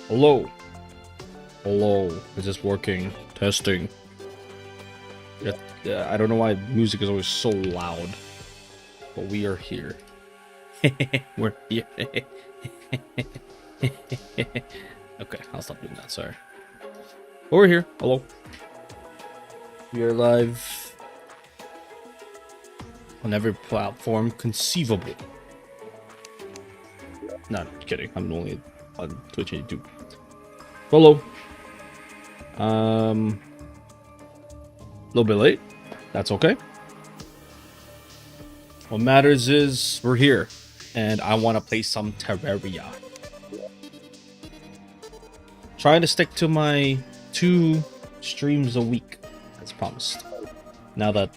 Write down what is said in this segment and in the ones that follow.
Hello. Hello. Is this working? Testing. Yeah, I don't know why music is always so loud. But we are here. We're here. Okay, I'll stop doing that, sorry. But we're here. Hello. We are live on every platform conceivable. Not kidding. I'm only on Twitch and YouTube. Hello. A little bit late. That's okay. What matters is we're here, and I want to play some Terraria. Trying to stick to my 2 streams a week, as promised. Now that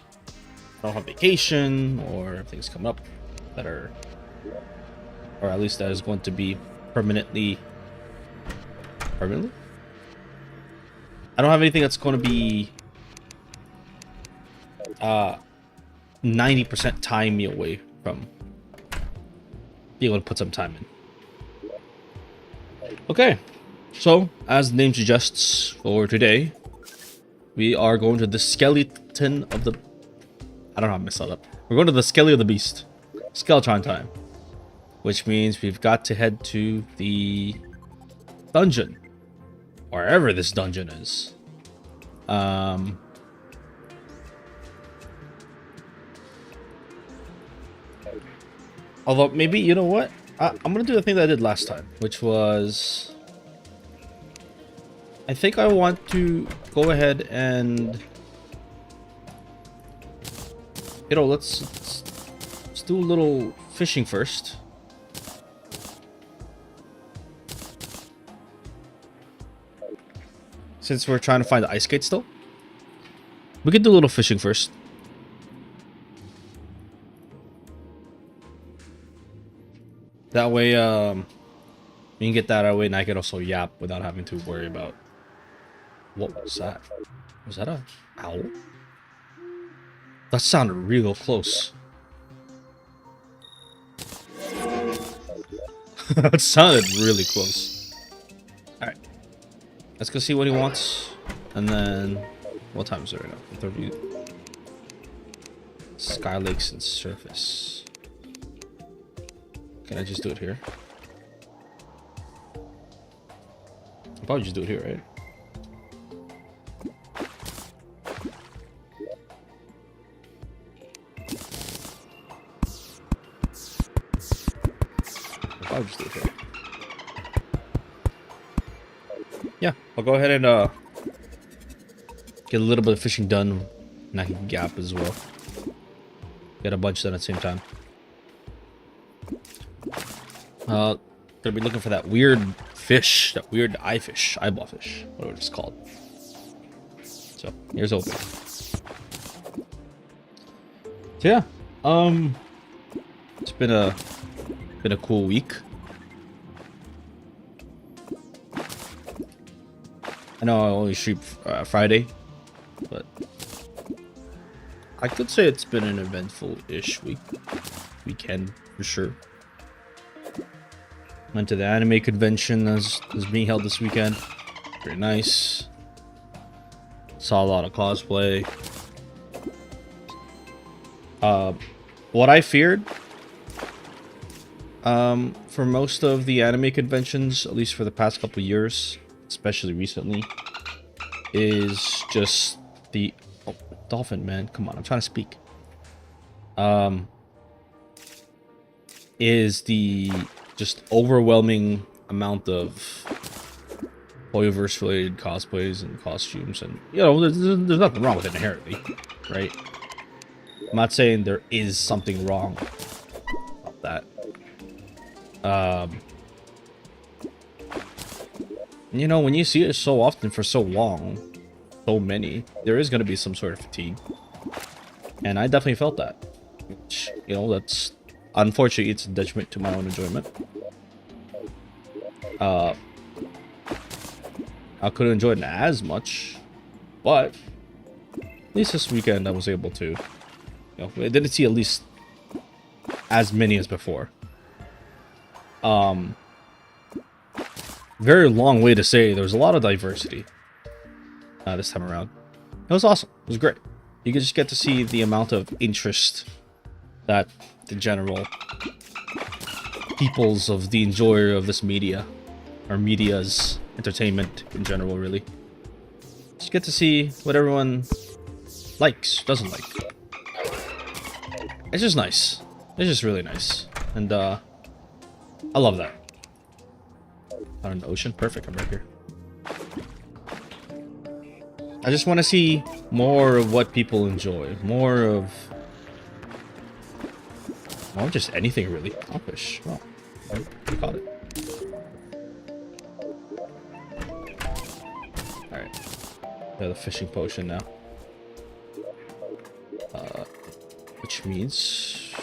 I don't have vacation or things come up that are, or at least that is going to be permanently. I don't have anything that's going to be 90% time me away from being able to put some time in. Okay, so as the name suggests, for today we are going to the skeleton of the, I don't know how to mess that up. We're going to the Skelly of the Beast. Skeleton time. Which means we've got to head to the dungeon. Wherever this dungeon is. Although, maybe, you know what? I'm going to do the thing that I did last time. Which was, I think I want to go ahead and, you know, let's do a little fishing first. Since we're trying to find the ice skate still. We could do a little fishing first. That way, we can get that out of the way and I can also yap without having to worry about... What was that? Was that a owl? That sounded real close. That sounded really close. Alright. Let's go see what he wants. And then... What time is it right now? 30. Sky Lakes and Surface. Can I just do it here? I'll probably just do it here, right? I'll probably just do it here. Yeah, I'll go ahead and get a little bit of fishing done, and I can gap as well. Get a bunch done at the same time. Gonna be looking for that weird fish, that weird eyeball fish, whatever it's called. So here's open. So yeah, it's been a cool week. I know I only stream Friday, but I could say it's been an eventful-ish weekend for sure. Went to the anime convention that's being held this weekend. Very nice. Saw a lot of cosplay. What I feared for most of the anime conventions, at least for the past couple years, especially recently, is just the dolphin, man. Come on, I'm trying to speak. Is the just overwhelming amount of Hoyoverse related cosplays and costumes, and you know, there's nothing wrong with it inherently, right? I'm not saying there is something wrong about that. You know, when you see it so often for so long, so many, there is going to be some sort of fatigue, and I definitely felt that. Which, you know, that's unfortunately, it's a detriment to my own enjoyment. I couldn't enjoy it as much, but you least this weekend I was able to, I didn't see at least as many as before. Very long way to say there was a lot of diversity this time around. It was awesome. It was great. You could just get to see the amount of interest that the general peoples of the enjoyer of this media, or media's entertainment in general, really. Just get to see what everyone likes, doesn't like. It's just nice. It's just really nice. And I love that. Out in the ocean? Perfect, I'm right here. I just want to see more of what people enjoy. More of... well, just anything really. Crawfish. Well, we caught it. Alright. We have the fishing potion now. Which means...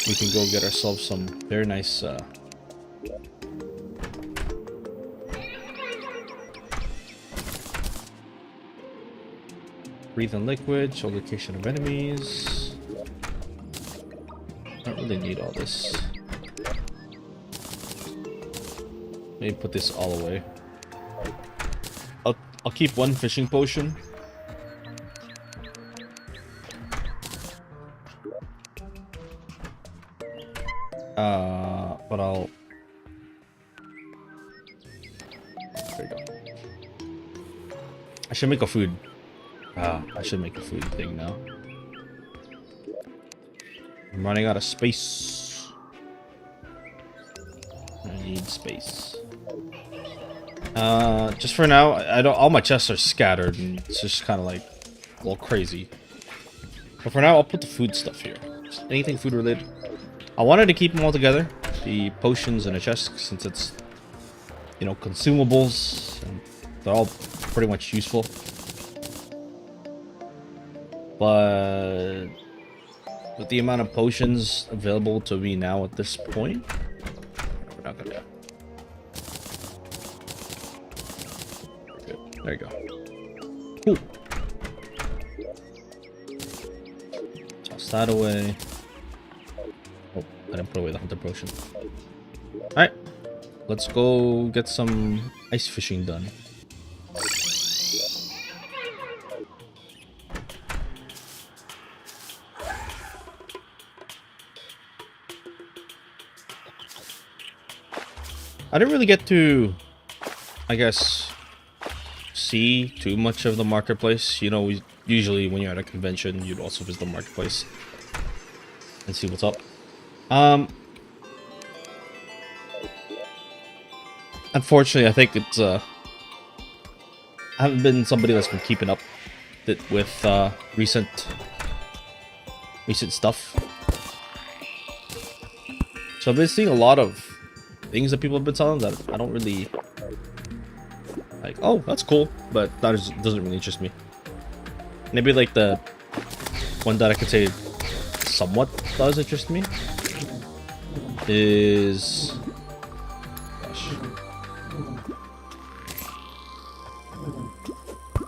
we can go get ourselves some very nice... breathe in liquid, show location of enemies. I don't really need all this. Maybe put this all away. I'll keep one fishing potion. But I'll... there you go. I should make a food. I should make a food thing now. I'm running out of space. I need space. Just for now, I don't. All my chests are scattered, and it's just kind of like a little crazy. But for now, I'll put the food stuff here. Just anything food related. I wanted to keep them all together, the potions and the chest, since it's, you know, consumables, and they're all pretty much useful. But with the amount of potions available to me now at this point, we're not gonna. Good. There you go. Cool. Toss that away. Oh, I didn't put away the hunter potion. Alright. Let's go get some ice fishing done. I didn't really get to, I guess, see too much of the marketplace. You know, usually when you're at a convention, you'd also visit the marketplace and see what's up. Unfortunately, I think it's, I haven't been somebody that's been keeping up with recent stuff. So I've been seeing a lot of things that people have been telling that I don't really like. Oh, that's cool, but that doesn't really interest me. Maybe like the one that I could say somewhat does interest me is, gosh,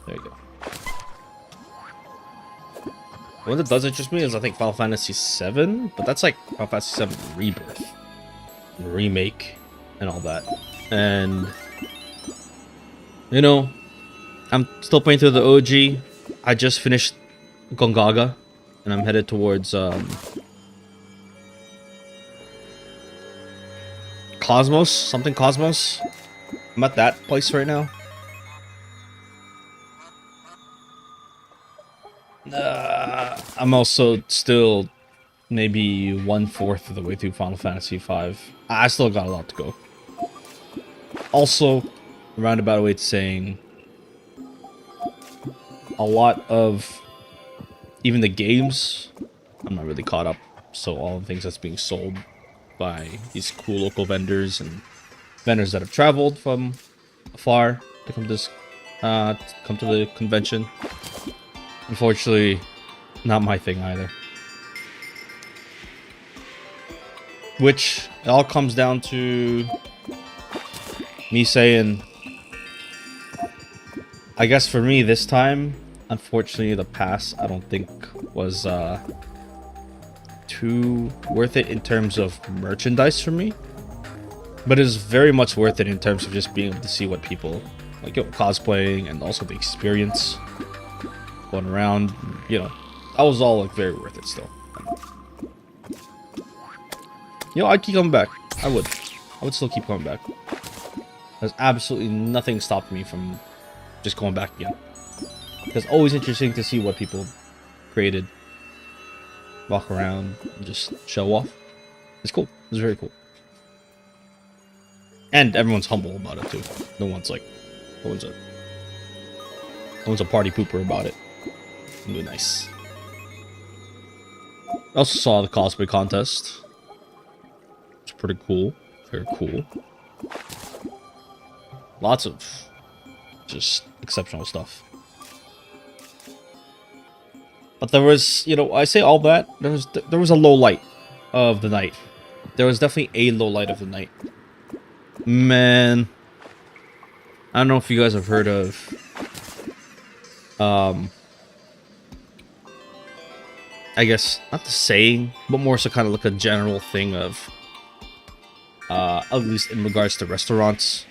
there you go. The one that does interest me is, I think, Final Fantasy VII, but that's like Final Fantasy VII Rebirth, remake, and all that. And you know, I'm still playing through the OG. I just finished Gongaga, and I'm headed towards Cosmos. I'm at that place right now. I'm also still maybe 1/4 of the way through Final Fantasy V. I still got a lot to go. Also, a roundabout way to saying, a lot of even the games, I'm not really caught up. So all the things that's being sold by these cool local vendors and vendors that have traveled from afar to come to this, come to the convention. Unfortunately, not my thing either. Which it all comes down to me saying, I guess for me this time, Unfortunately, the pass I don't think was too worth it in terms of merchandise for me, but it's very much worth it in terms of just being able to see what people like, cosplaying, and also the experience going around. That was all like very worth it still. I'd keep coming back. I would still keep coming back. There's absolutely nothing stopping me from just going back again. It's always interesting to see what people created, walk around, and just show off. It's cool. It's very cool. And everyone's humble about it too. No one's a party pooper about it. It's really nice. I also saw the cosplay contest. It's pretty cool. Very cool. Lots of just exceptional stuff. But there was, I say all that, there was a low light of the night. There was definitely a low light of the night. Man, I don't know if you guys have heard of I guess not the saying, but more so kind of like a general thing of at least in regards to restaurants.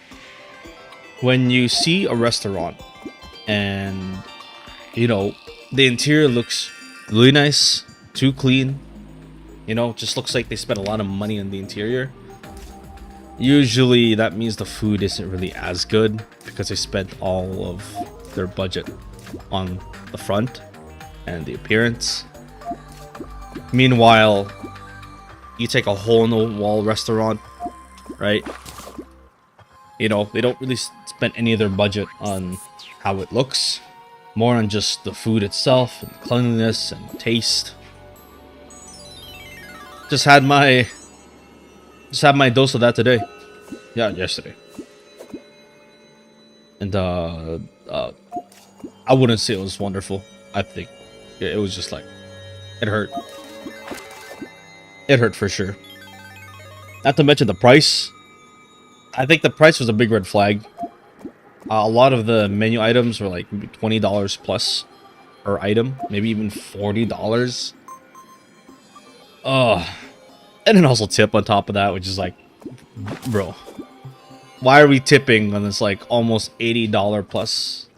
When you see a restaurant and the interior looks really nice, too clean, just looks like they spent a lot of money on the interior, usually that means the food isn't really as good because they spent all of their budget on the front and the appearance. Meanwhile, you take a hole-in-the-wall restaurant, right? They don't really spend any of their budget on how it looks, more on just the food itself and cleanliness and taste. Just had my dose of that today. Yeah, yesterday. And I wouldn't say it was wonderful. I think it was just like, it hurt. It hurt for sure. Not to mention the price. I think the price was a big red flag. A lot of the menu items were like $20 plus per item, maybe even $40. And then also tip on top of that, which is like, bro, why are we tipping on this like almost $80 plus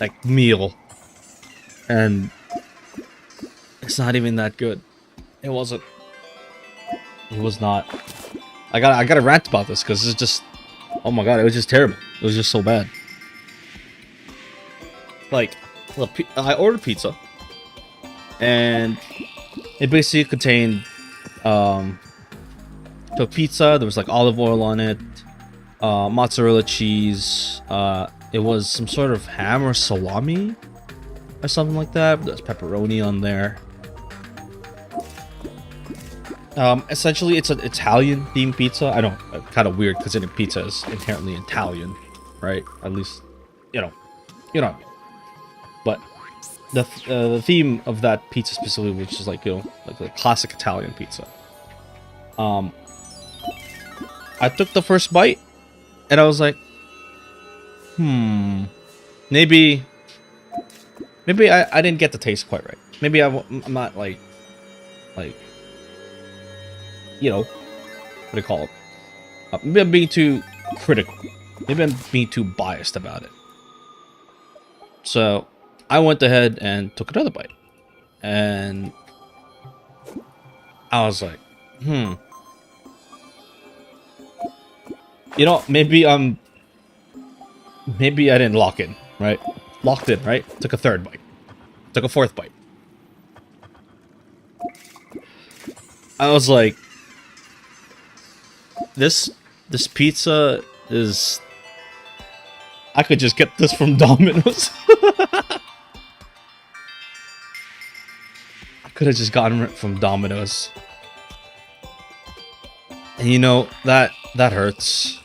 like meal? And it's not even that good. It wasn't. It was not. I got to rant about this because it's just, oh my god, it was just terrible. It was just so bad. Like, I ordered pizza, and it basically contained so pizza. There was like olive oil on it, mozzarella cheese. It was some sort of ham or salami or something like that. There's pepperoni on there. Essentially, it's an Italian themed pizza. I don't, kind of weird because pizza is inherently Italian, right? At least, you know what I mean. But the theme of that pizza specifically, which is like, like a classic Italian pizza. I took the first bite and I was like, maybe I didn't get the taste quite right. Maybe I'm not like, what do you call it? Maybe I'm being too critical. Maybe I'm being too biased about it. So I went ahead and took another bite. And I was like, maybe I didn't lock in, right? Locked in, right? Took a third bite. Took a fourth bite. I was like, this pizza is, I could just get this from Domino's. I could have just gotten it from Domino's. And that hurts.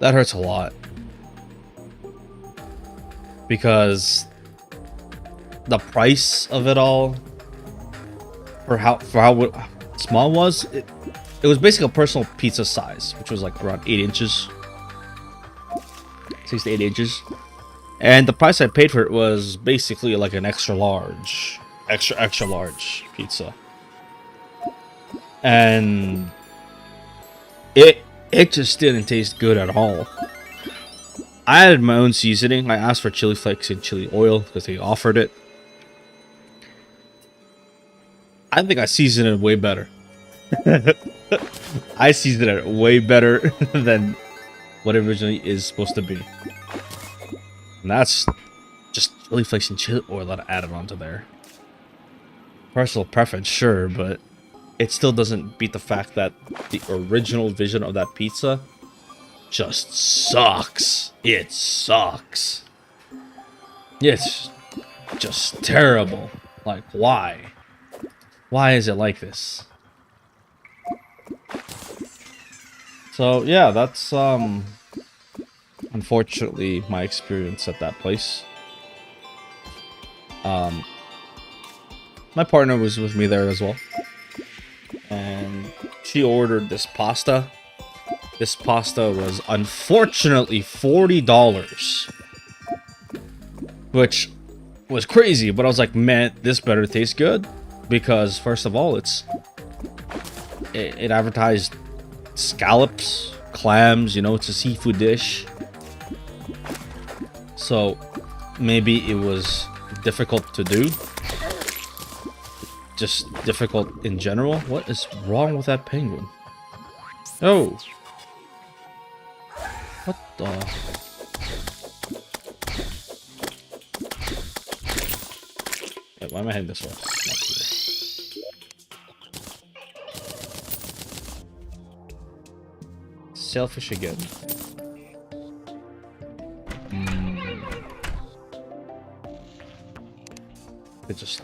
That hurts a lot. Because the price of it all, for how small it was, it was basically a personal pizza size, which was like around 8 inches. 8 inches. And the price I paid for it was basically like an extra large pizza. And it just didn't taste good at all. I added my own seasoning. I asked for chili flakes and chili oil because they offered it. I think I seasoned it way better. I seasoned it way better than what it originally is supposed to be. And that's just chili flakes and chili oil that I added onto there. Personal preference, sure, but it still doesn't beat the fact that the original vision of that pizza just sucks. It sucks. It's just terrible. Like, why? Why is it like this? So, yeah, that's, unfortunately, my experience at that place. My partner was with me there as well. And she ordered this pasta. This pasta was unfortunately $40. Which was crazy, but I was like, man, this better taste good. Because, first of all, it advertised scallops, clams, you know, it's a seafood dish. So, maybe it was difficult to do. Just difficult in general. What is wrong with that penguin? Oh. What the? Yeah, why am I heading this way? Not clear. Selfish again. It just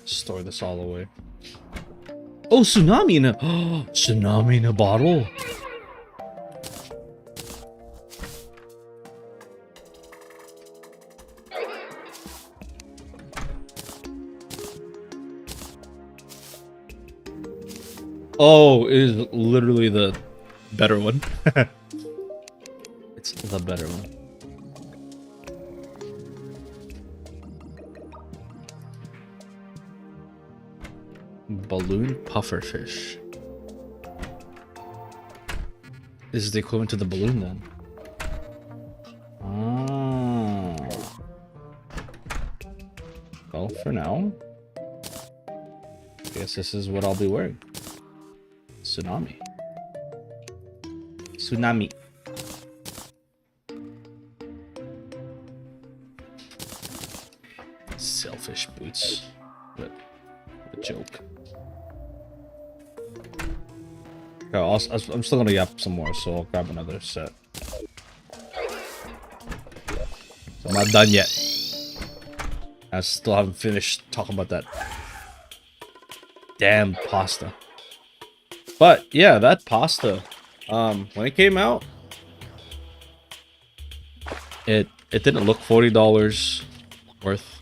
store this all away. Oh, tsunami in a tsunami in a bottle. Oh, it is literally the better one. It's the better one. Balloon pufferfish. This is the equivalent to the balloon then. Oh. Well, for now, I guess this is what I'll be wearing. Tsunami. Tsunami. Selfish boots. What a joke. Oh, I'm still gonna yap some more, so I'll grab another set. So I'm not done yet. I still haven't finished talking about that damn pasta. But yeah, that pasta, when it came out, it didn't look $40 worth.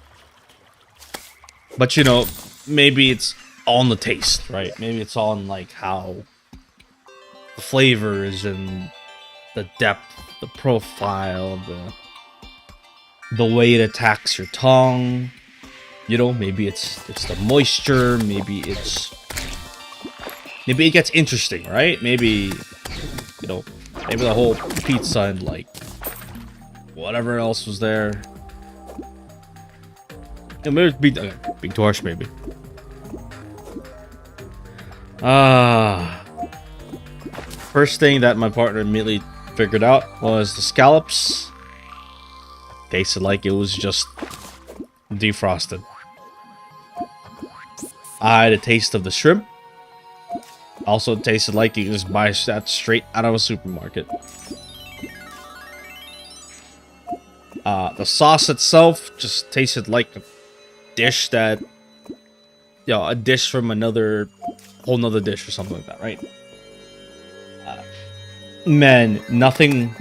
But you know, maybe it's on the taste, right? Maybe it's on like how the flavors and the depth, the profile, the way it attacks your tongue. You know, maybe it's the moisture, maybe it gets interesting, right? Maybe, you know, maybe the whole pizza and like whatever else was there. And maybe it's being too harsh, maybe. First thing that my partner immediately figured out was the scallops tasted like it was just defrosted. I had a taste of the shrimp. Also tasted like you just buy that straight out of a supermarket. The sauce itself just tasted like a dish that, you know, a dish from whole nother dish or something like that, right? Man, nothing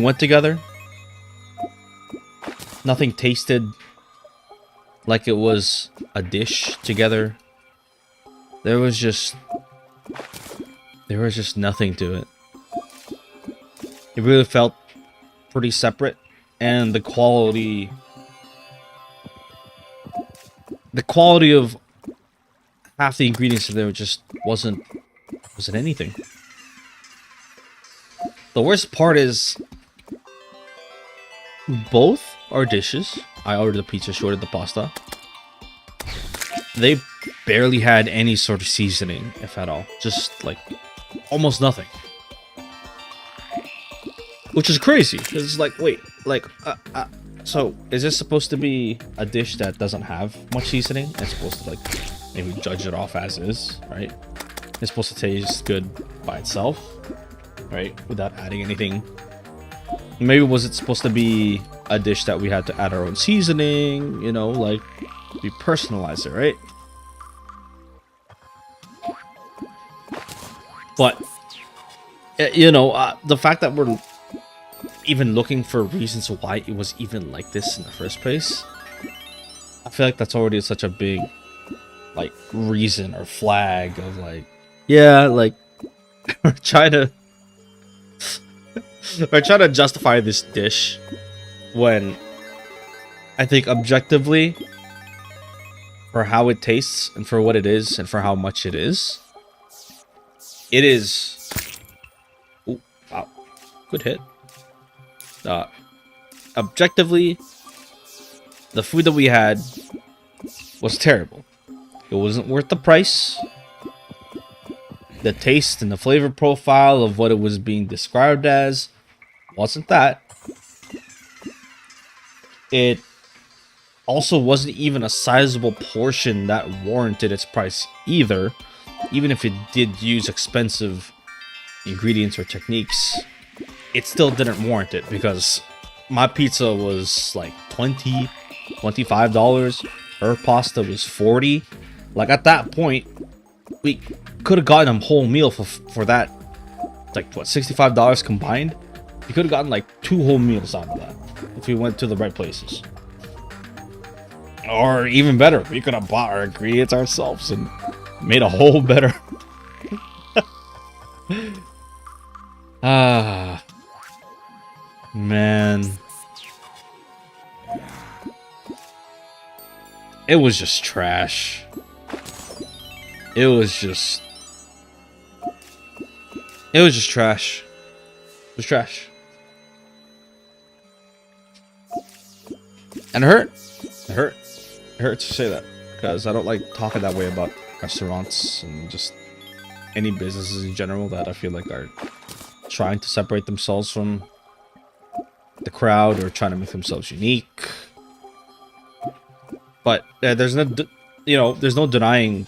went together. Nothing tasted like it was a dish together. There was just nothing to it. It really felt pretty separate, and the quality of half the ingredients in there just wasn't anything. The worst part is both our dishes. I ordered the pizza, she ordered the pasta. They barely had any sort of seasoning, if at all. Just like almost nothing. Which is crazy. It's like, wait, like, so is this supposed to be a dish that doesn't have much seasoning? It's supposed to like maybe judge it off as is, right? It's supposed to taste good by itself, right? Without adding anything. Maybe was it supposed to be a dish that we had to add our own seasoning, you know, like we personalize it, right? But you know, the fact that we're even looking for reasons why it was even like this in the first place, I feel like that's already such a big like reason or flag of like, yeah, like we're trying to justify this dish when I think objectively, for how it tastes and for what it is and for how much it is ooh, wow, good hit. Objectively, the food that we had was terrible. It wasn't worth the price. The taste and the flavor profile of what it was being described as wasn't that. It also wasn't even a sizable portion that warranted its price either. Even if it did use expensive ingredients or techniques, it still didn't warrant it, because my pizza was like $20, $25. Her pasta was $40. Like at that point, we could have gotten a whole meal for that. Like what, $65 combined? You could have gotten like 2 whole meals out of that if we went to the right places. Or even better, we could have bought our ingredients ourselves and made a whole better. Ah, man, it was just trash. It was just trash. It was trash. And it hurt. It hurt. It hurts to say that, because I don't like talking that way about restaurants and just any businesses in general that I feel like are trying to separate themselves from the crowd or trying to make themselves unique. But there's no, there's no denying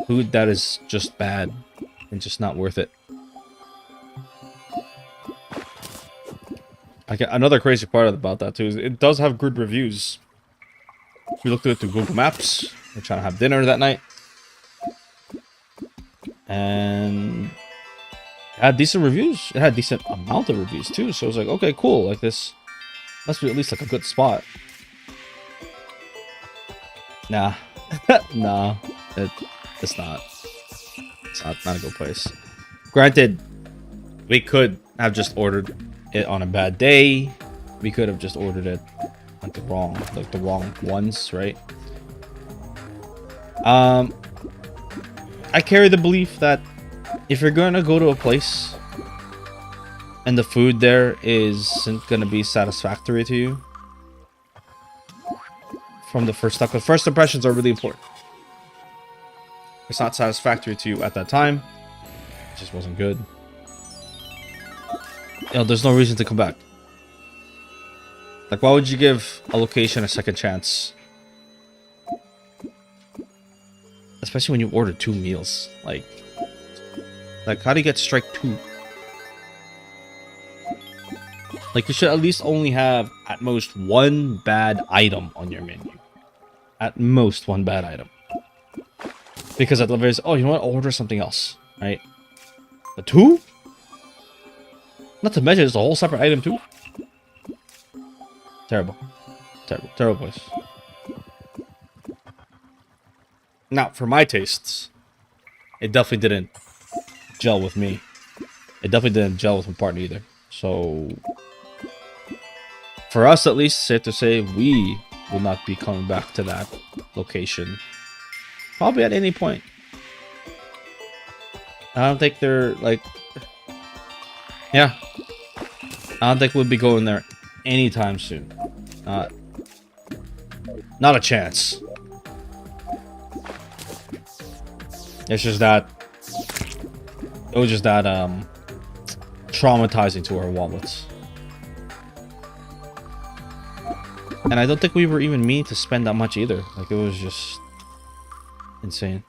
food that is just bad and just not worth it. Another crazy part about that too is it does have good reviews. We looked at it through Google Maps. We're trying to have dinner that night, and it had decent reviews. It had a decent amount of reviews too. So I was like, okay, cool. Like this must be at least like a good spot. Nah, nah, it's not. It's not a good place. Granted, we could have just ordered it on a bad day. We could have just ordered it at the wrong ones, right? I carry the belief that if you're gonna go to a place and the food there isn't gonna be satisfactory to you from the first time, because first impressions are really important. If it's not satisfactory to you at that time, it just wasn't good. There's no reason to come back. Like, why would you give a location a second chance? Especially when you order 2 meals. Like how do you get strike 2? Like, you should at least only have at most 1 bad item on your menu. At most 1 bad item. Because at the very, oh, you know what? I'll order something else, right? The 2? Not to mention it's a whole separate item too. Terrible. Terrible place. Now, for my tastes, it definitely didn't gel with me. It definitely didn't gel with my partner either. So, for us at least, safe to say, we will not be coming back to that location. Probably at any point. I don't think they're like... Yeah. I don't think we'll be going there anytime soon. Not a chance. It's just that... It was just that, traumatizing to our wallets. And I don't think we were even meaning to spend that much either. Like, it was just... insane.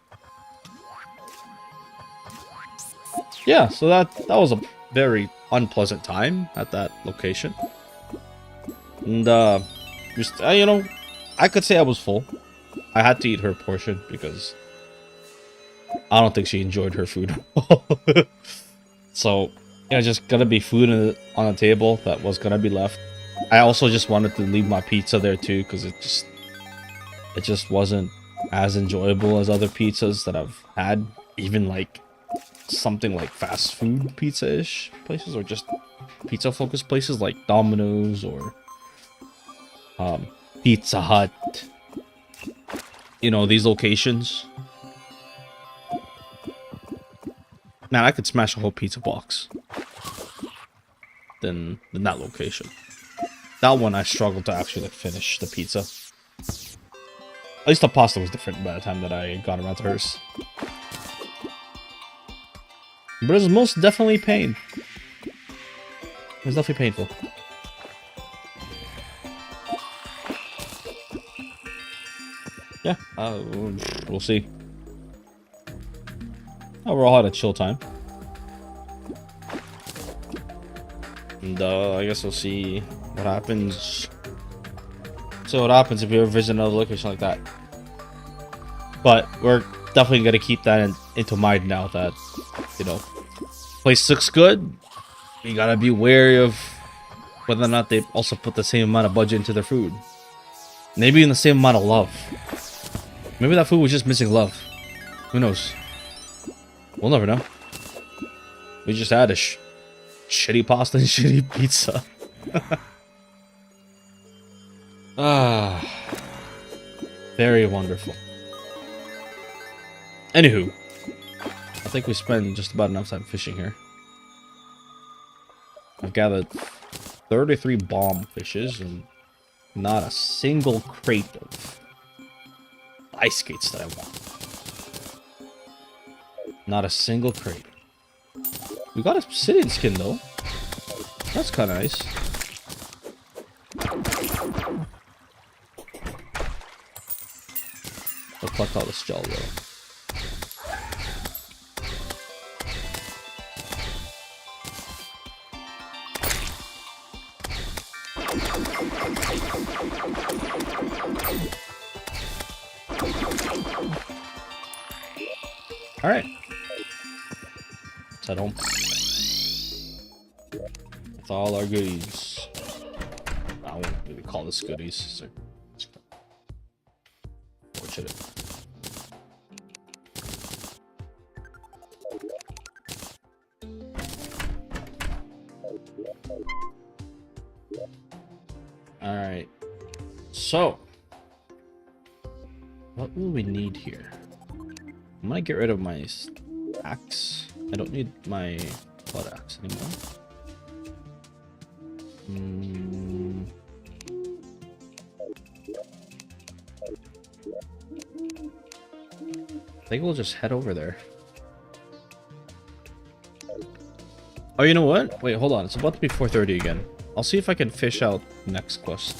Yeah, so that was a very unpleasant time at that location. And, just, you know, I could say I was full. I had to eat her portion because I don't think she enjoyed her food. So, yeah, just gonna be food on the table that was gonna be left. I also just wanted to leave my pizza there too because it just wasn't as enjoyable as other pizzas that I've had. Even like something like fast food pizza-ish places or just pizza-focused places like Domino's or Pizza Hut. You know, these locations. Man, I could smash a whole pizza box than that location. That one I struggled to actually like finish the pizza. At least the pasta was different by the time that I got around to hers. But it was most definitely pain. It was definitely painful. Yeah, we'll see. Overall, had a chill time. And I guess we'll see what happens. So what happens if we ever visit another location like that. But we're definitely going to keep that into mind now that, you know, place looks good. You got to be wary of whether or not they also put the same amount of budget into their food. Maybe in the same amount of love. Maybe that food was just missing love. Who knows? We'll never know. We just had a shitty pasta and shitty pizza. Very wonderful. Anywho, I think we spent just about enough time fishing here. I've gathered 33 bomb fishes and not a single crate of ice skates that I want. Not a single crate. We got a obsidian skin though. That's kind of nice. I'll collect all this gel though. All right. Let's head home. With all our goodies. I wouldn't really call this goodies. So fortunate. All right. So, what will we need here? I'm gonna get rid of my axe. I don't need my blood axe anymore. I think we'll just head over there. Oh, you know what? Wait, hold on. It's about to be 4:30 again. I'll see if I can fish out next quest.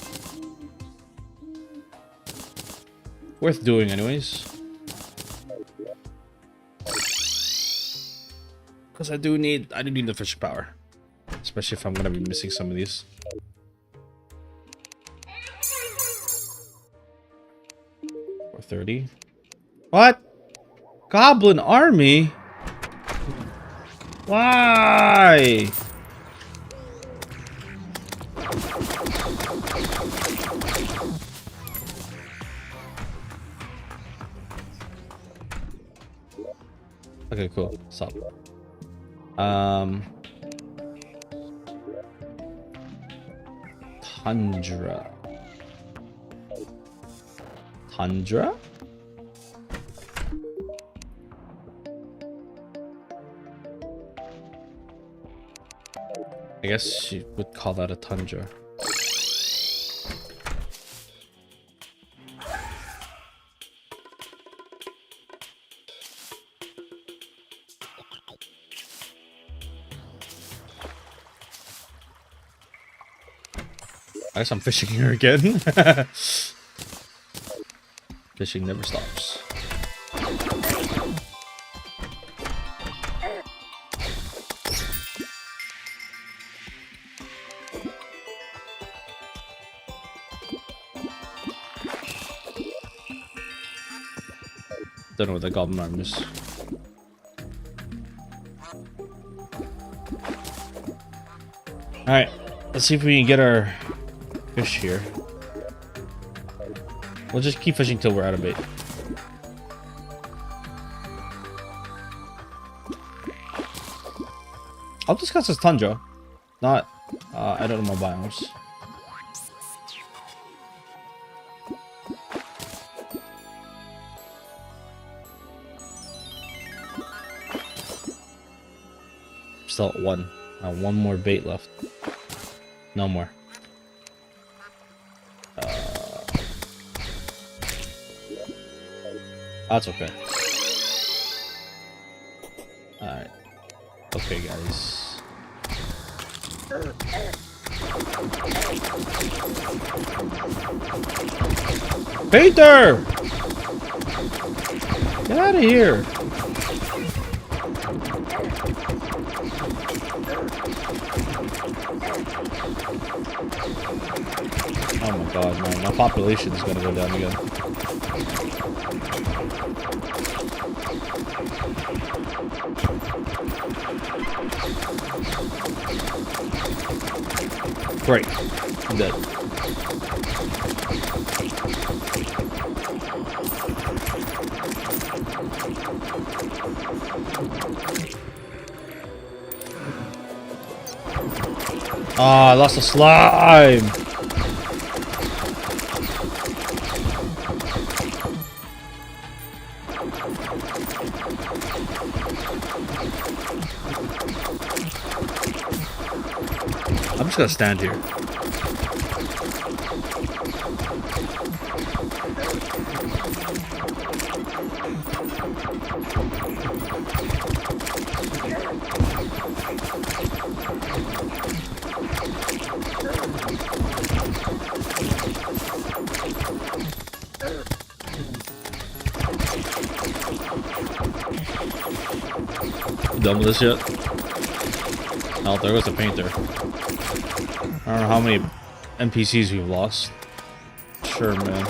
Worth doing anyways. Because I do need the fish power. Especially if I'm gonna be missing some of these. Or 30. What? Goblin army? Why? Okay, cool. Stop. Tundra. Tundra? I guess you would call that a tundra. I guess I'm fishing here again. Fishing never stops. Don't know what the goblin arm is. Alright, let's see if we can get our fish here. We'll just keep fishing till we're out of bait. I'll discuss this tundra, not I don't know my biomes. Still at one. One more bait left. No more. That's okay. Alright. Okay, guys. Painter! Get out of here! Oh my god, man. My population is gonna go down again. Great. I'm dead. Ah, I lost a slime! I'm just gonna stand here. Done with this yet? Oh, there goes the painter. I don't know how many NPCs we've lost. Sure, man.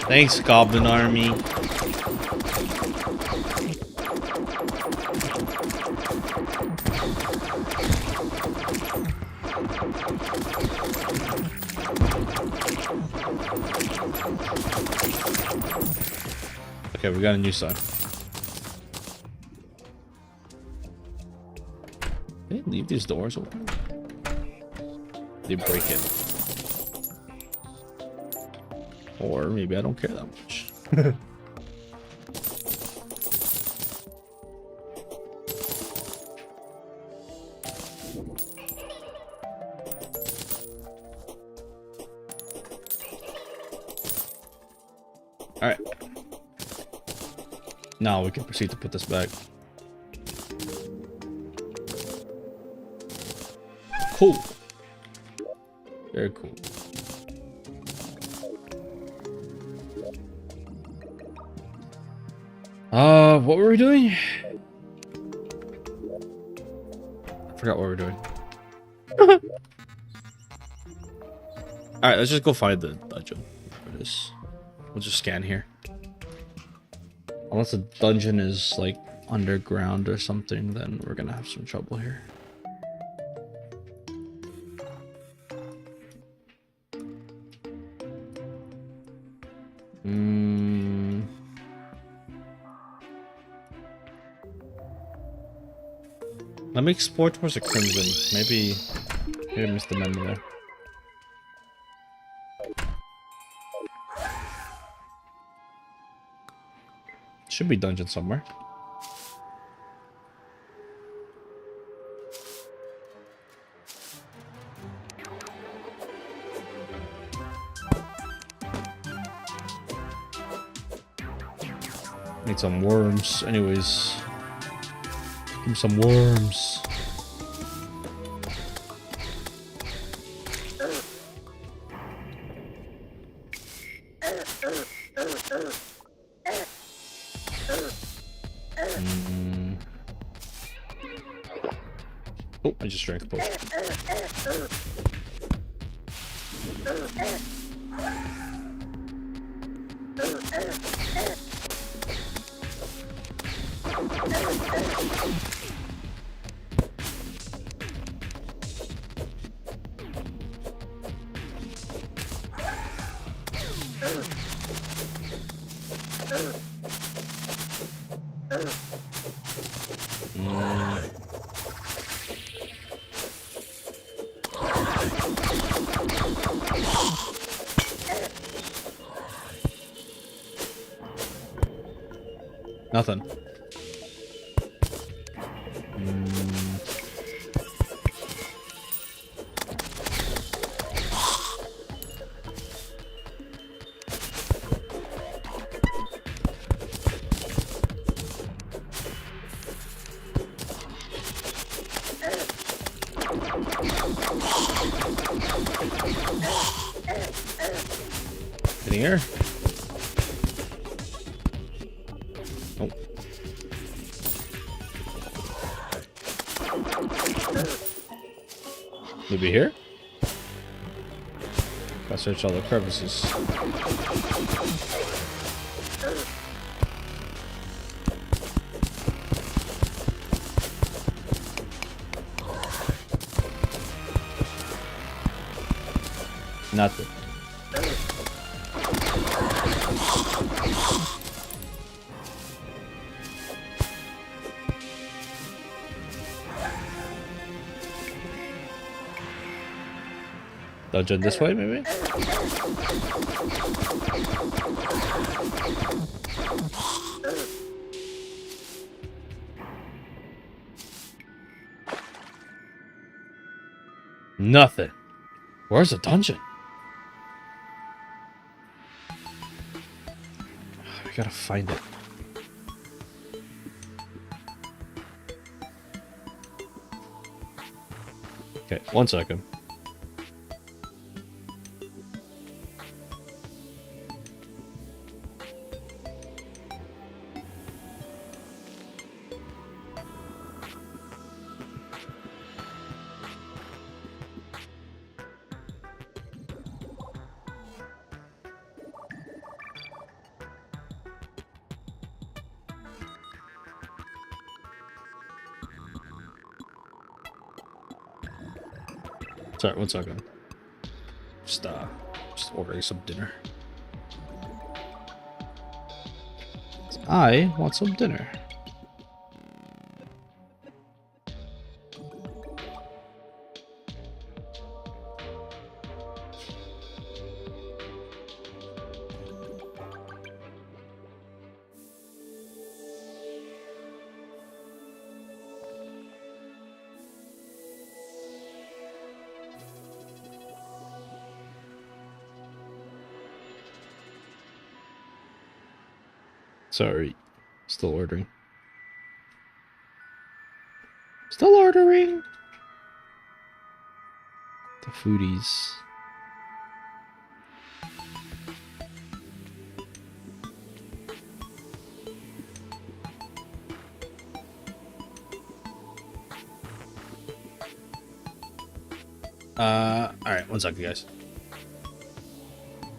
Thanks, Goblin Army. Okay, we got a new sign. They leave these doors open. They break it. Or maybe I don't care that much. Alright. Now we can proceed to put this back. Cool. Very cool. What were we doing? I forgot what we were doing. Alright, let's just go find the dungeon. Where it is. We'll just scan here. Unless the dungeon is like underground or something, then we're gonna have some trouble here. Let me explore towards the Crimson. Maybe Maybe I missed the memo there. Should be dungeon somewhere. Need some worms. Anyways. Give me some worms. Oh, I just drank a potion. Nothing. Getting here. Oh. Maybe here? Gotta search all the crevices. Nothing. Dungeon this way, maybe? Nothing. Where's the dungeon? We gotta find it. Okay, 1 second. Sorry, 1 second. Just ordering some dinner. I want some dinner. Sorry. Still ordering. Still ordering! The foodies. Alright, 1 second, guys.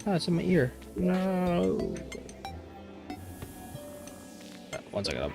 Oh, it's in my ear. No. 1 second up.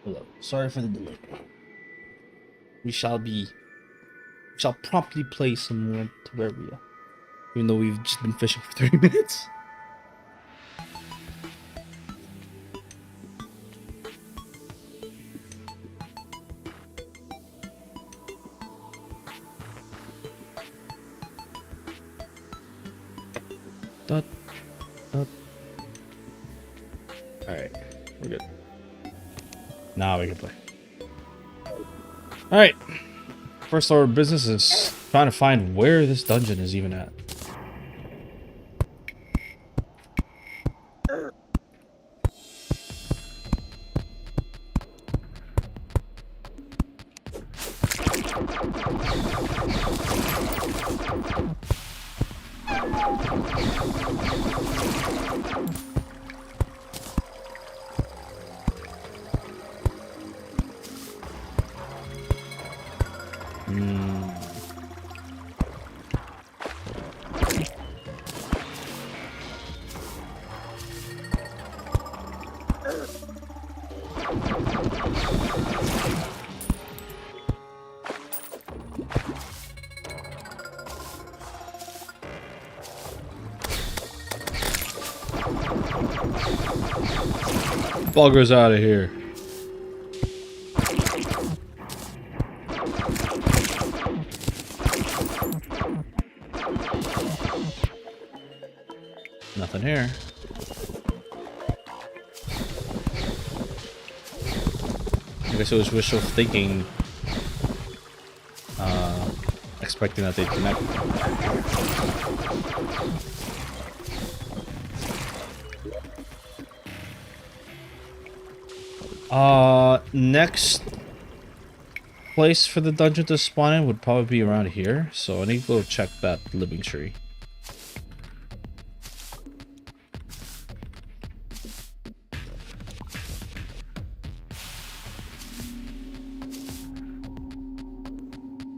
Hello. Sorry for the delay. We shall promptly play some more Terraria. Even though we've just been fishing for 30 minutes. Alright, we're good. Now we can play. Alright. First order of business is trying to find where this dungeon is even at. Buggers out of here. Nothing here. I guess it was wishful thinking, expecting that they'd connect. Next place for the dungeon to spawn in would probably be around here, so I need to go check that living tree.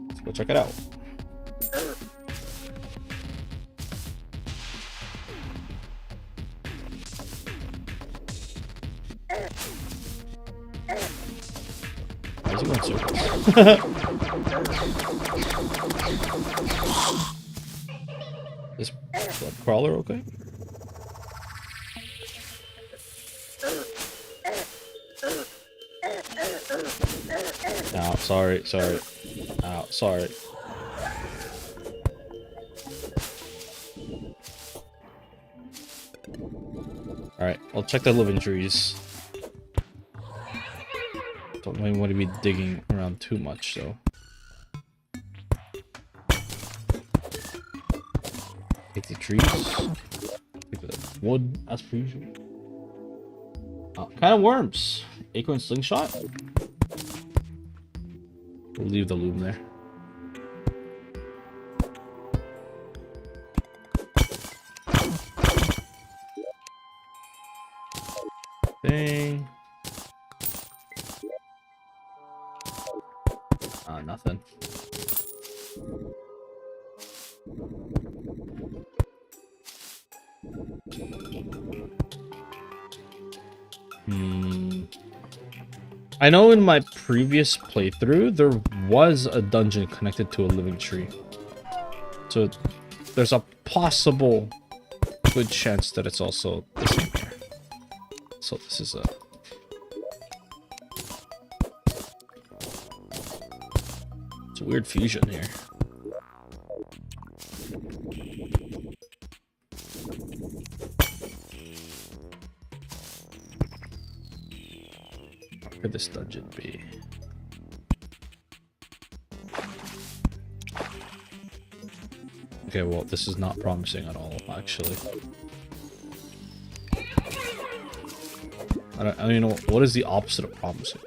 Let's go check it out. Why is he going circles? This crawler okay? No, sorry. Oh, sorry. Alright, I'll check the living trees. Don't really want to be digging around too much, though. Take the trees. Take the wood, as per usual. Kind of worms. Acorn slingshot. We'll leave the loom there. Thing. Nothing. I know in my previous playthrough there was a dungeon connected to a living tree, so there's a possible good chance that it's also this one here. So this is a weird fusion here. Where could this dungeon be? Okay, well, this is not promising at all, actually. I don't even know, what is the opposite of promising?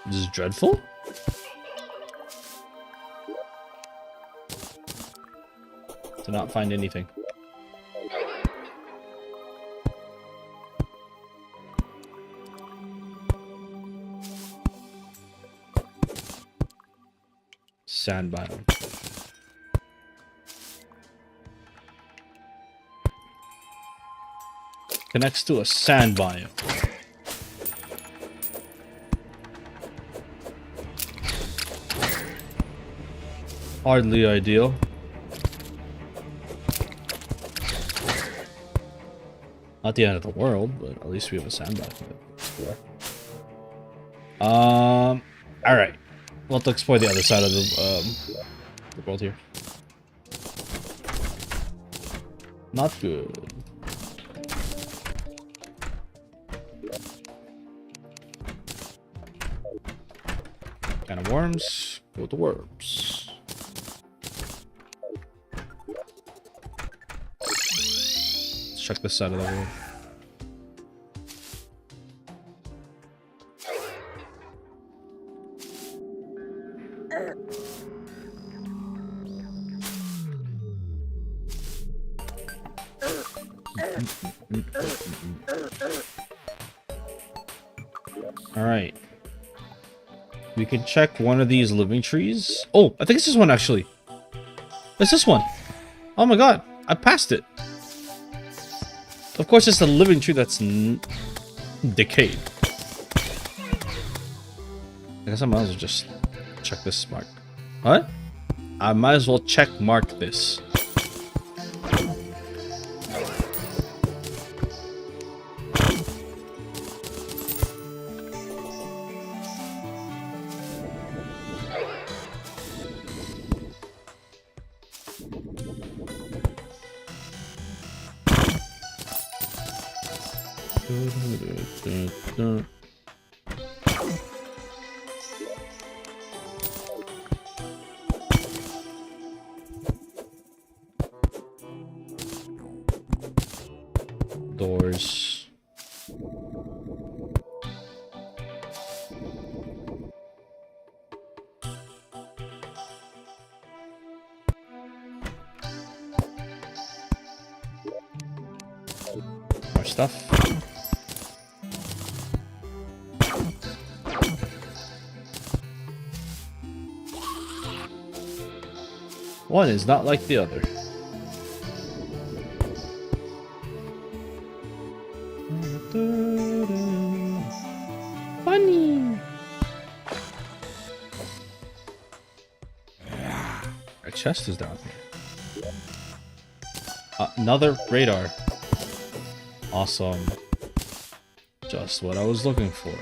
This is dreadful? To not find anything. Sand biome. connects to a sand biome. Hardly ideal. Not the end of the world, but at least we have a sand biome. Alright. We'll have to explore the other side of the world here. Not good. Kind of worms. Go with the worms. Let's check this side of the world. Alright. We can check one of these living trees. Oh, I think it's this one actually. It's this one. Oh my god, I passed it. Of course, it's the living tree that's decayed. I guess I might as well just check this mark. What? I might as well check mark this. Doors. More stuff. One is not like the other. Funny. Our chest is down here. Another radar. Awesome. Just what I was looking for.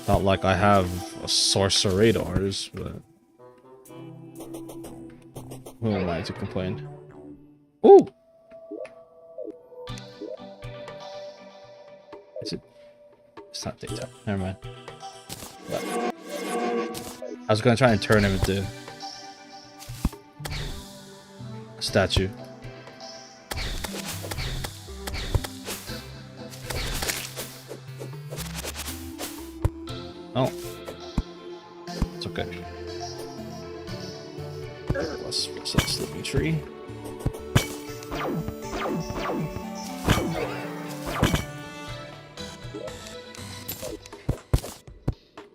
Not like I have a source of radars, but who am I to complain? Ooh! Is it? It's not daytime. Never mind. But I was gonna try and turn him into a statue. Oh. It's okay. Let's fix this living tree.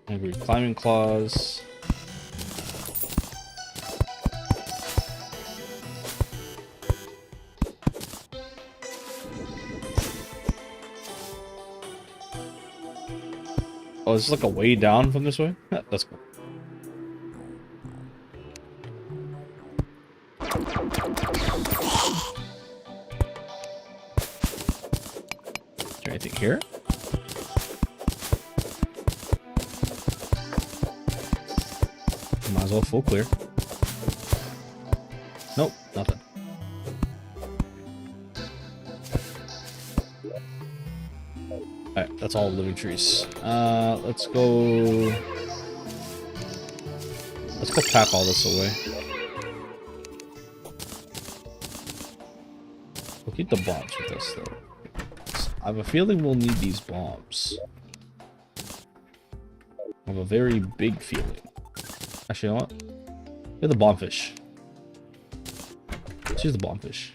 Angry climbing claws. Oh, is this like a way down from this way? Yeah, that's cool. Is there anything here? Might as well full clear. Nope, nothing. Alright, that's all living trees. Let's go pack all this away. We'll keep the bombs with us though. I have a feeling we'll need these bombs. I have a very big feeling. Actually, you know what? Get the bombfish. Let's use the bombfish.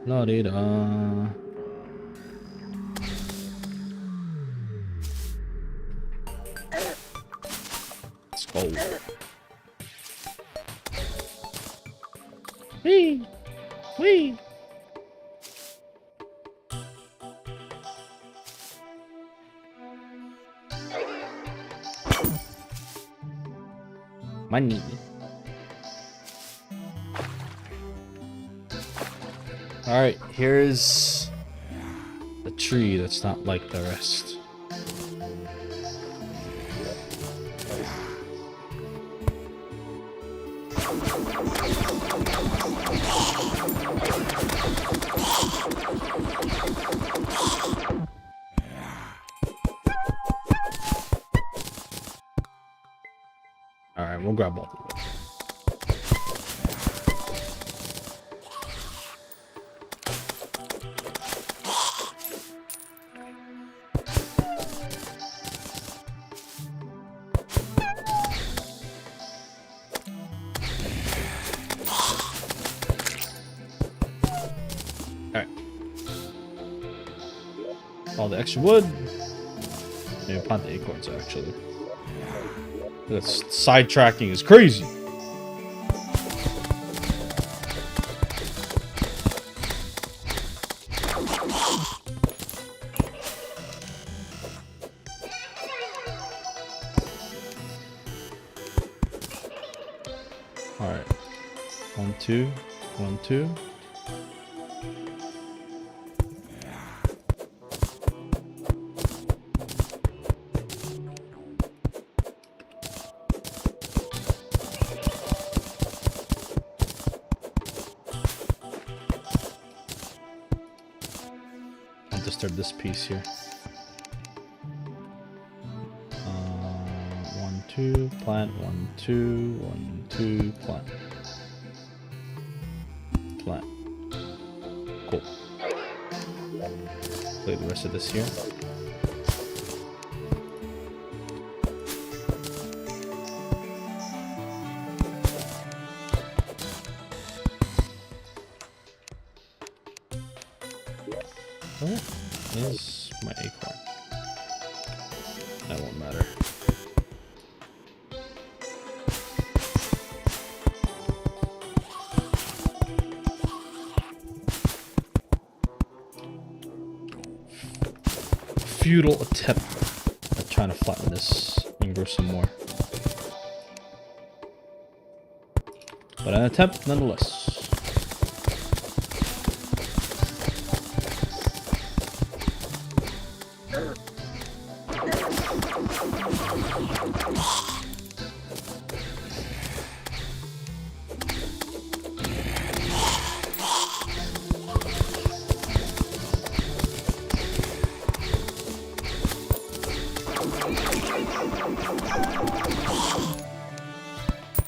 La-di-da. Oh. Wee! Wee! Money. Alright, here's the tree that's not like the rest. Alright, we'll grab both of them. Alright. All the extra wood. Maybe plant the acorns actually. This sidetracking is crazy. All right, 1, 2, 1, 2. Disturb this piece here. 1, 2, plant. 1, 2, 1, 2, plant. Plant. Cool. Play the rest of this here. Where is my acorn? That won't matter. Futile attempt at trying to flatten this and grow some more. But an attempt nonetheless.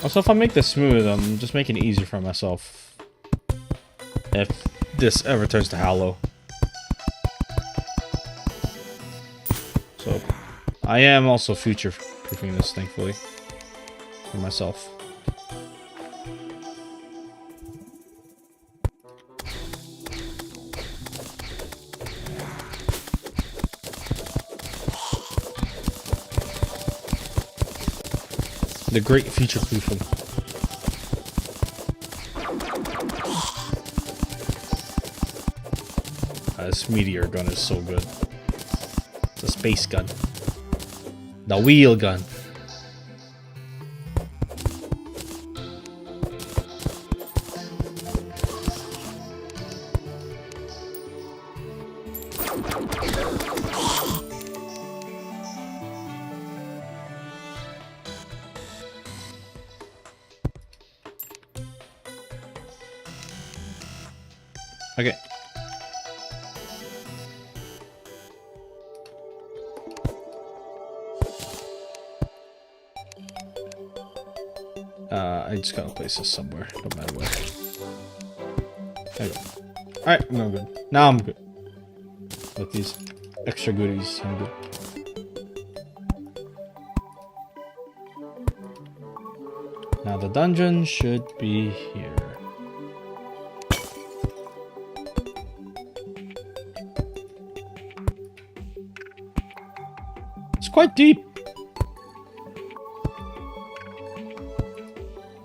Also, if I make this smooth, I'm just making it easier for myself. If this ever turns to hollow. So, I am also future-proofing this, thankfully. For myself. The great future proofing. This meteor gun is so good. It's a space gun. The wheel gun. Okay. I just gotta place this somewhere, no matter where. There we go. Alright, I'm good. Now I'm good. With these extra goodies, I'm good. Now the dungeon should be here. It's quite deep.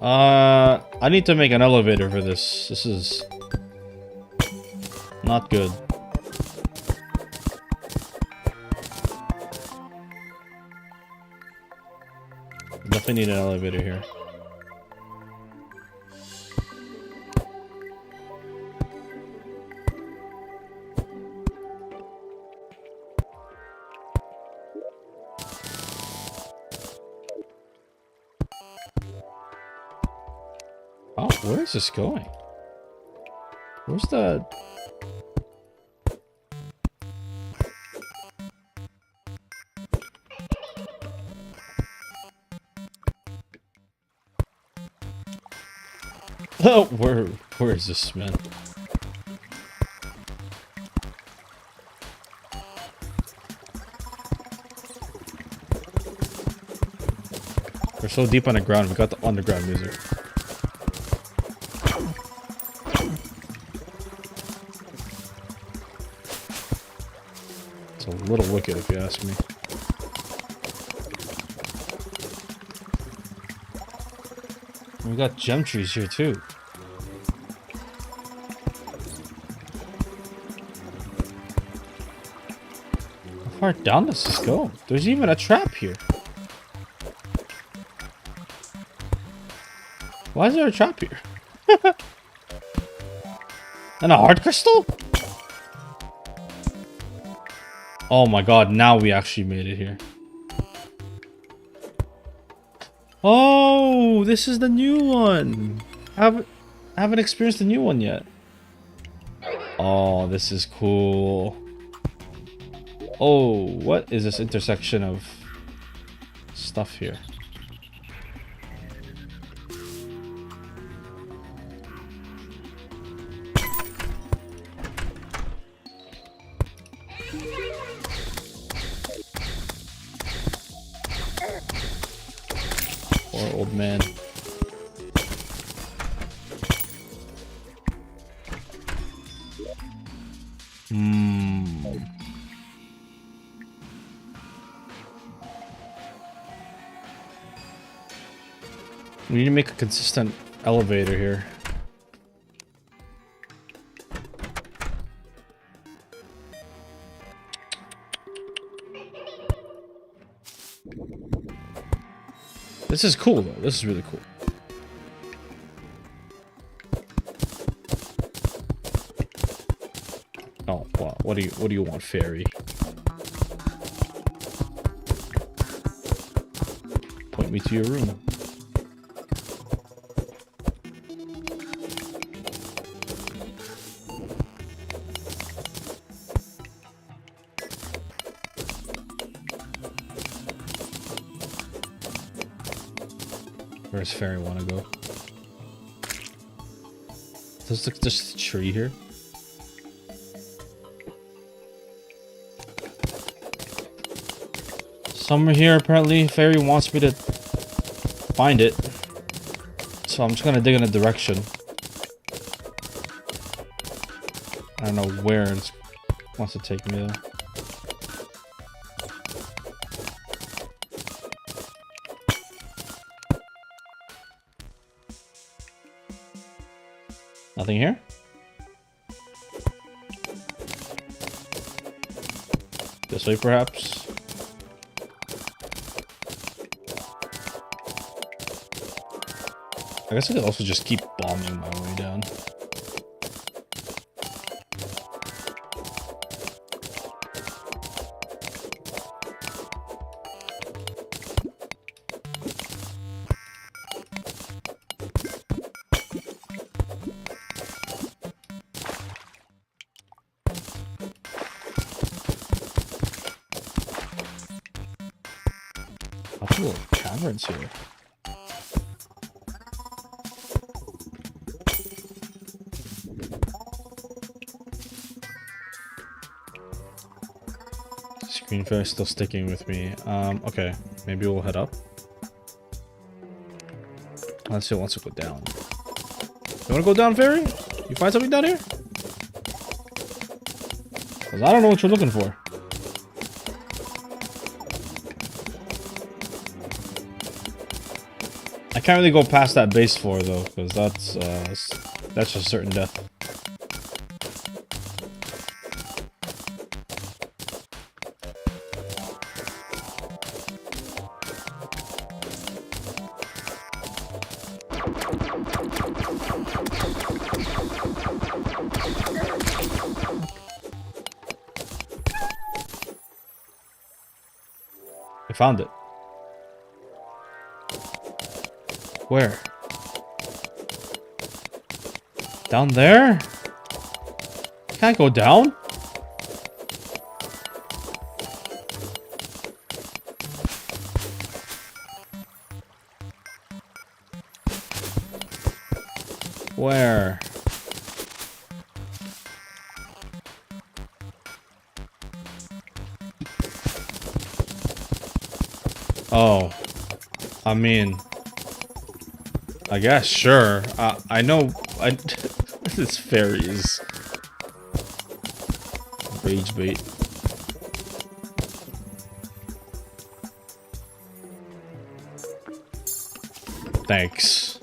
I need to make an elevator for this. This is not good. Definitely need an elevator here. Oh, where is this going? Where's the... Oh, where is this, man? We're so deep on the ground, we got the underground music. It's a little wicked if you ask me. We got gem trees here too. How far down does this go? There's even a trap here. Why is there a trap here? And a hard crystal? Oh my god, now we actually made it here. Oh, this is the new one. I haven't experienced the new one yet. Oh, this is cool. Oh, what is this intersection of stuff here? Poor old man. We need to make a consistent elevator here. This is cool though. This is really cool. Oh, wow. What do you want, fairy? Point me to your room. Where does fairy want to go? There's just a tree here. Somewhere here, apparently, fairy wants me to find it. So I'm just gonna dig in a direction. I don't know where it wants to take me though. Nothing here? This way, perhaps? I guess I could also just keep bombing my way down. Little caverns here. Screen fair still sticking with me. Okay, maybe we'll head up. Let's see, it wants to go down. You wanna go down, fairy? You find something down here? Cause I don't know what you're looking for. I can't really go past that base floor though, because that's just certain death. I found it. Where? Down there? Can't go down? Where? Oh. I mean... I guess, sure. I know... This fairies. Rage bait. Thanks.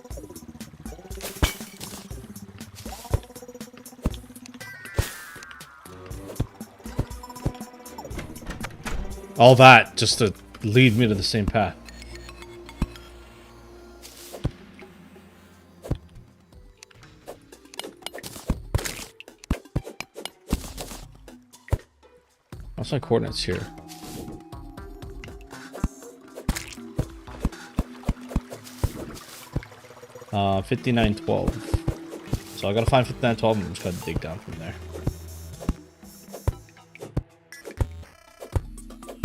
All that just to lead me to the same path. What's my coordinates here? Uh, 5912. So I gotta find 5912 and I'm just gonna dig down from there.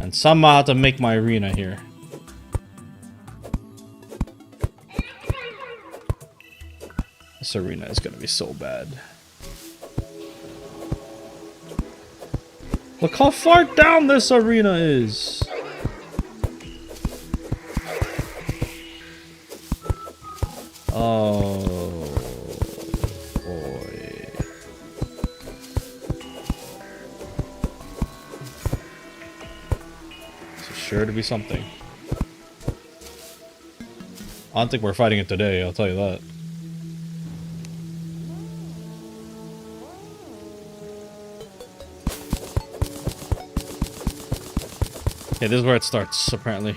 And somehow I have to make my arena here. This arena is gonna be so bad. Look how far down this arena is! Oh boy. This is sure to be something. I don't think we're fighting it today, I'll tell you that. Okay, this is where it starts, apparently.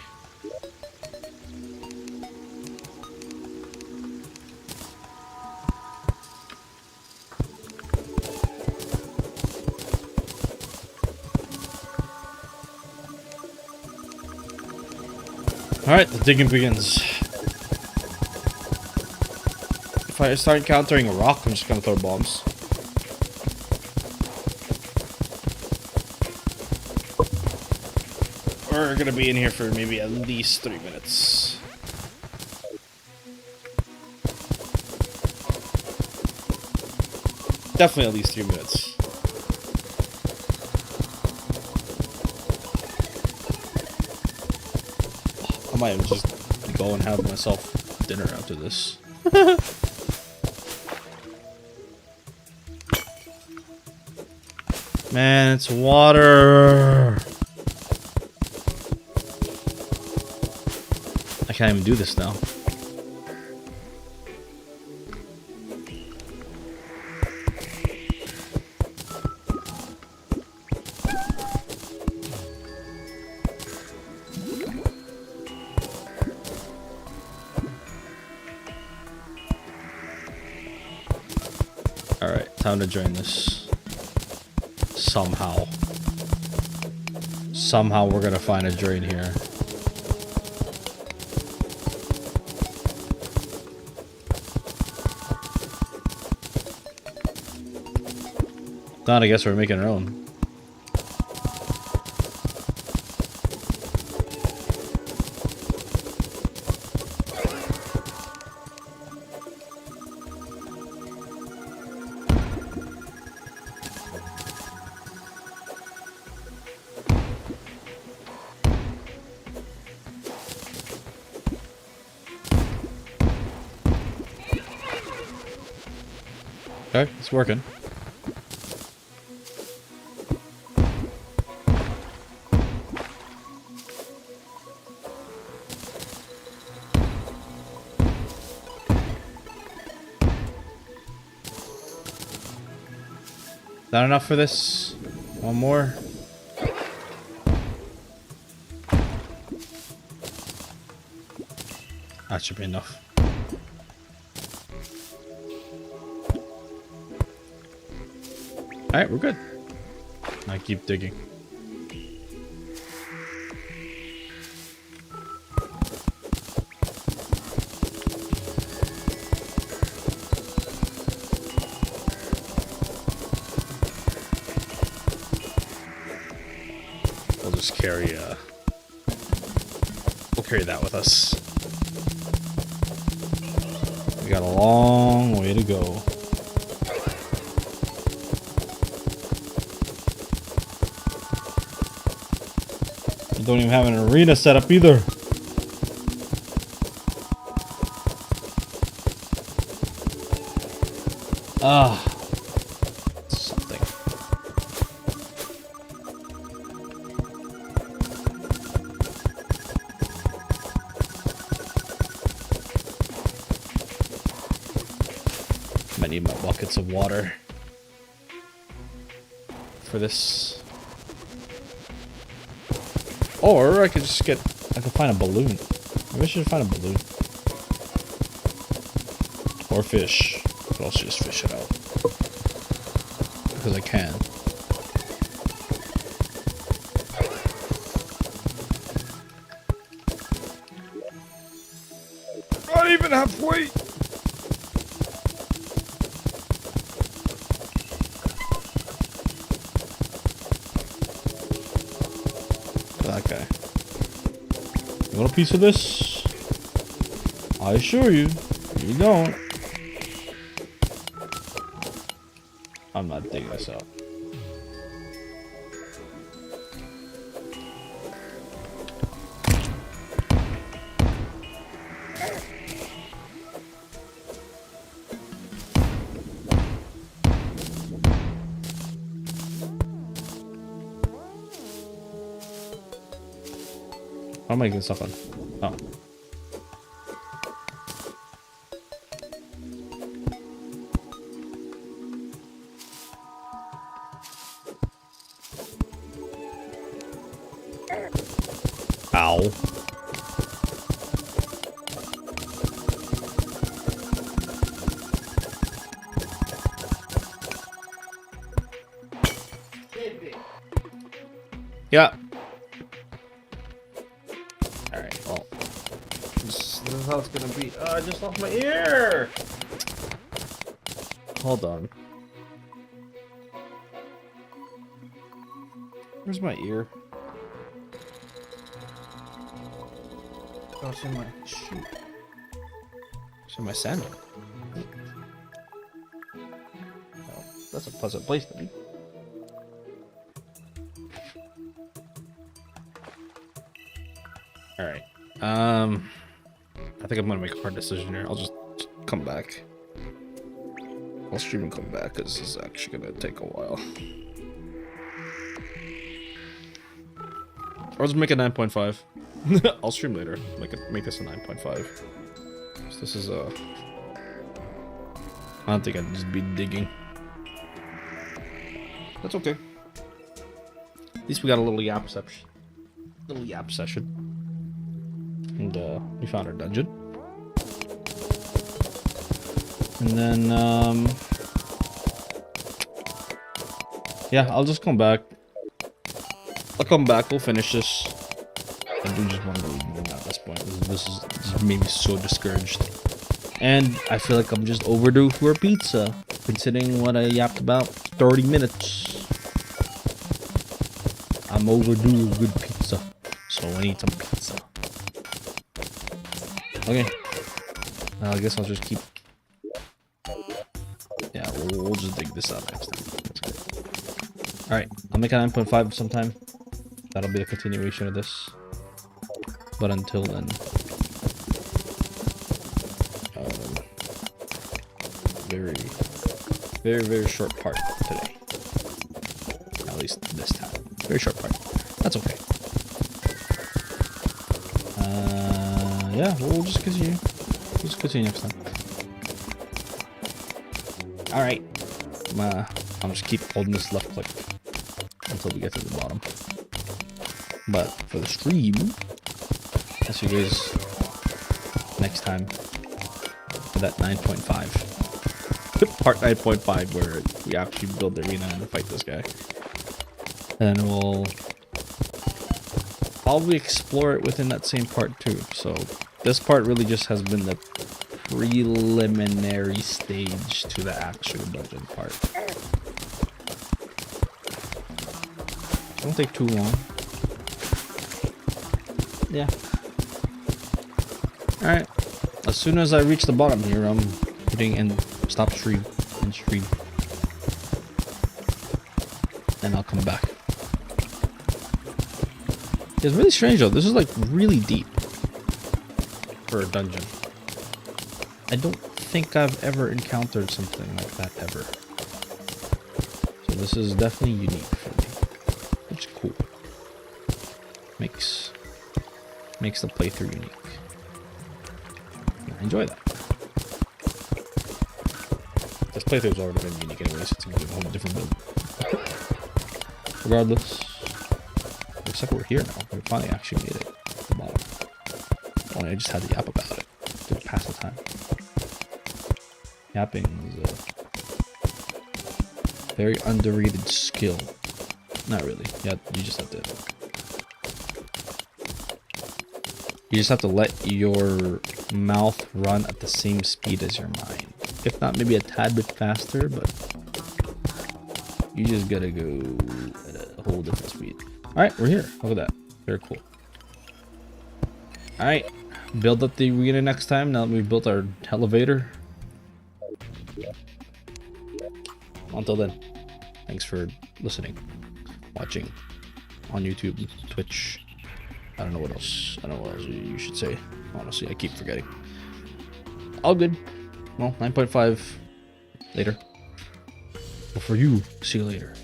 Alright, the digging begins. If I start encountering a rock, I'm just gonna throw bombs. We're gonna be in here for maybe at least 3 minutes. Definitely at least 3 minutes. I might even just go and have myself dinner after this. Man, it's water. I can't even do this now. Alright, time to drain this. Somehow. Somehow we're gonna find a drain here. Not, I guess we're making our own. Okay, it's working. That enough for this? One more? That should be enough. Alright, we're good. I keep digging. We'll just carry we'll carry that with us. We got a long way to go. We don't even have an arena set up either. Ah, something. I need my buckets of water for this. Or I could just I could find a balloon. Maybe I should find a balloon. Or fish. But I'll just fish it out. Because I can. Not even halfway! That guy. You want a piece of this? I assure you, you don't. I'm not digging this out. How am I getting stuff on? Oh. Ow. Yeah. Alright, well. This is how it's gonna be. Oh, I just lost my ear! Hold on. Where's my ear? Oh, it's in my shoe. It's in my sandal. Oh, that's a pleasant place to be. Alright. I think I'm gonna make a hard decision here. I'll just come back. I'll stream and come back because this is actually gonna take a while. Or just make it 9.5. I'll stream later. Make this a 9.5. So this is I don't think I'd just be digging. That's okay. At least we got a little yap session. And we found our dungeon. And then yeah, I'll just come back. I'll come back, we'll finish this. I do just want to leave at this point. This made me so discouraged. And I feel like I'm just overdue for a pizza. Considering what I yapped about 30 minutes. I'm overdue a good pizza. So I need some pizza. Okay. I guess I'll just keep... Yeah, we'll just dig this out next time. Alright, I'll make a 9.5 sometime. That'll be a continuation of this. But until then... very short part today. At least this time. Very short part. That's okay. Yeah, we'll just continue. We'll just continue next time. Alright. I'll just keep holding this left click until we get to the bottom. But for the stream, I'll see you guys next time for that 9.5. Part 9.5, where we actually build the arena and fight this guy. And then we'll probably explore it within that same part too. So this part really just has been the preliminary stage to the actual dungeon part. Don't take too long. Yeah. Alright. As soon as I reach the bottom here, I'm hitting end stop stream and stream. And I'll come back. It's really strange though. This is like really deep for a dungeon. I don't think I've ever encountered something like that ever. So this is definitely unique for me. Which is cool. Makes the playthrough unique. I enjoy that. This playthrough's already been unique anyways. It's gonna be a whole different build. Regardless, looks like we're here now. We finally actually made it to the bottom. Only I just had to yap about it to pass the time. Yapping is a very underrated skill. Not really. Yeah, you just have to. You just have to let your mouth run at the same speed as your mind. If not, maybe a tad bit faster, but you just gotta go at a whole different speed. Alright, we're here. Look at that. Very cool. Alright, build up the arena next time now that we've built our elevator. Until then, thanks for listening, watching on YouTube, Twitch. I don't know what else. I don't know what else you should say. Honestly, I keep forgetting. All good. Well, 9.5 later. Well, for you, see you later.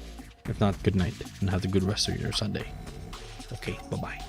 If not, good night and have a good rest of your Sunday. Okay, bye-bye.